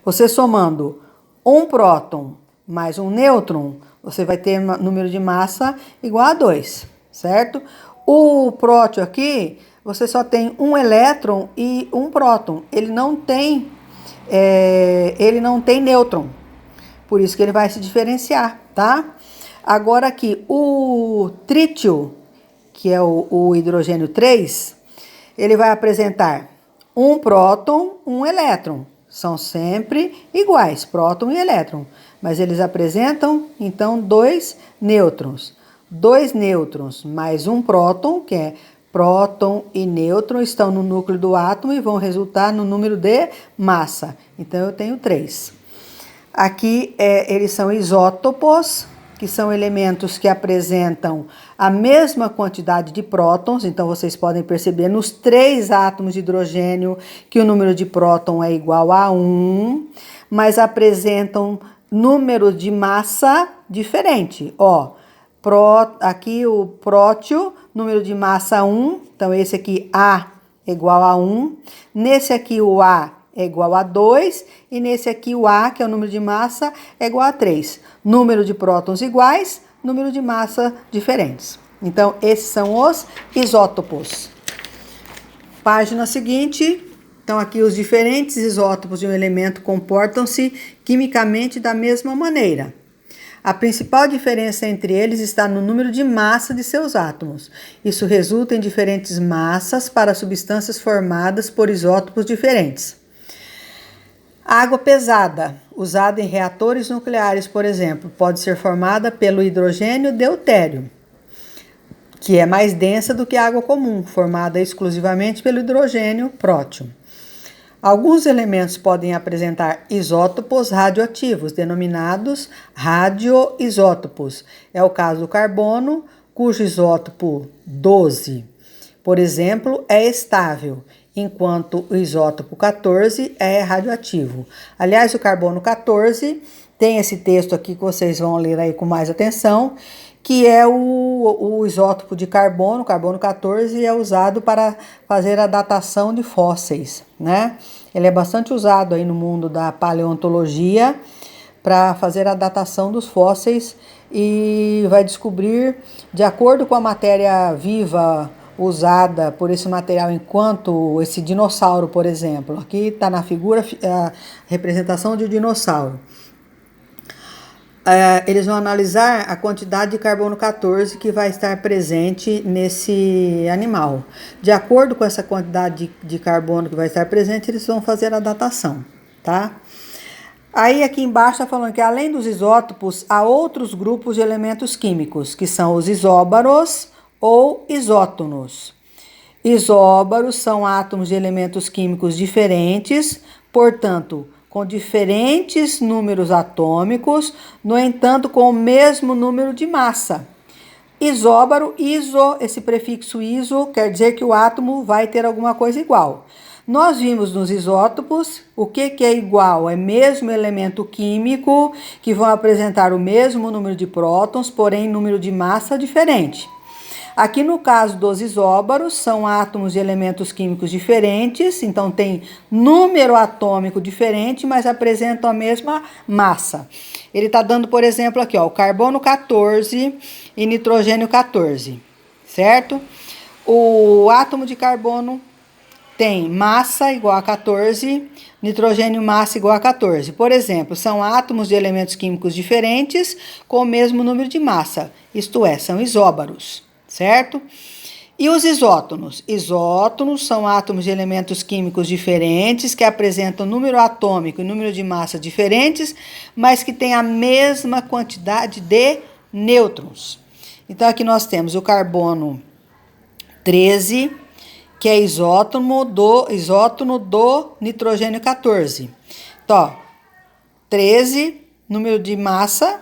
Você somando um próton mais um nêutron, você vai ter número de massa igual a 2, certo? O próton aqui, você só tem um elétron e um próton. Ele não tem nêutron. Por isso que ele vai se diferenciar, tá? Agora aqui, o trítio, que é o hidrogênio 3, ele vai apresentar um próton, um elétron. São sempre iguais, próton e elétron. Mas eles apresentam, então, dois nêutrons. Dois nêutrons mais um próton, que é próton e nêutron, estão no núcleo do átomo e vão resultar no número de massa. Então, eu tenho 3. Aqui, eles são isótopos, que são elementos que apresentam a mesma quantidade de prótons. Então, vocês podem perceber nos 3 átomos de hidrogênio que o número de próton é igual a 1, mas apresentam número de massa diferente. Ó, aqui o prótio, número de massa 1, então esse aqui A é igual a 1. Nesse aqui o A é igual a 2, e nesse aqui o A, que é o número de massa, é igual a 3. Número de prótons iguais, número de massa diferentes. Então, esses são os isótopos. Página seguinte. Então, aqui os diferentes isótopos de um elemento comportam-se quimicamente da mesma maneira. A principal diferença entre eles está no número de massa de seus átomos. Isso resulta em diferentes massas para substâncias formadas por isótopos diferentes. A água pesada, usada em reatores nucleares, por exemplo, pode ser formada pelo hidrogênio deutério, que é mais densa do que a água comum, formada exclusivamente pelo hidrogênio prótio. Alguns elementos podem apresentar isótopos radioativos, denominados radioisótopos. É o caso do carbono, cujo isótopo 12, por exemplo, é estável, enquanto o isótopo 14 é radioativo. Aliás, o carbono 14 tem esse texto aqui que vocês vão ler aí com mais atenção, que é o isótopo de carbono 14 é usado para fazer a datação de fósseis, né? Ele é bastante usado aí no mundo da paleontologia para fazer a datação dos fósseis e vai descobrir, de acordo com a matéria viva usada por esse material, enquanto esse dinossauro, por exemplo, aqui está na figura a representação de um dinossauro. Eles vão analisar a quantidade de carbono 14 que vai estar presente nesse animal. De acordo com essa quantidade de carbono que vai estar presente, eles vão fazer a datação, tá? Aí aqui embaixo está falando que além dos isótopos, há outros grupos de elementos químicos, que são os isóbaros ou isótonos. Isóbaros são átomos de elementos químicos diferentes, portanto, com diferentes números atômicos, no entanto, com o mesmo número de massa. Isóbaro, esse prefixo iso, quer dizer que o átomo vai ter alguma coisa igual. Nós vimos nos isótopos o que é igual, é mesmo elemento químico, que vão apresentar o mesmo número de prótons, porém número de massa diferente. Aqui no caso dos isóbaros, são átomos de elementos químicos diferentes, então tem número atômico diferente, mas apresentam a mesma massa. Ele está dando, por exemplo, aqui, ó, o carbono 14 e nitrogênio 14, certo? O átomo de carbono tem massa igual a 14, nitrogênio massa igual a 14. Por exemplo, são átomos de elementos químicos diferentes com o mesmo número de massa, isto é, são isóbaros, certo? E os isótonos? Isótonos são átomos de elementos químicos diferentes que apresentam número atômico e número de massa diferentes, mas que têm a mesma quantidade de nêutrons. Então, aqui nós temos o carbono 13, que é isótono do nitrogênio 14. Então, ó, 13, número de massa,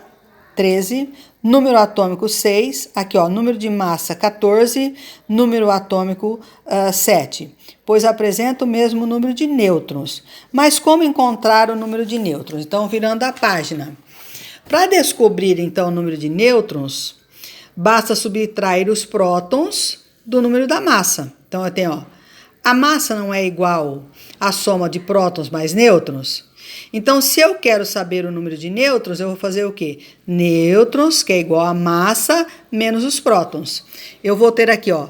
13, número atômico 6, aqui ó, número de massa 14, número atômico 7, pois apresenta o mesmo número de nêutrons. Mas como encontrar o número de nêutrons? Então, virando a página. Para descobrir, então, o número de nêutrons, basta subtrair os prótons do número da massa. Então, eu tenho, ó, a massa não é igual à soma de prótons mais nêutrons? Então, se eu quero saber o número de nêutrons, eu vou fazer o quê? Nêutrons, que é igual a massa, menos os prótons. Eu vou ter aqui, ó,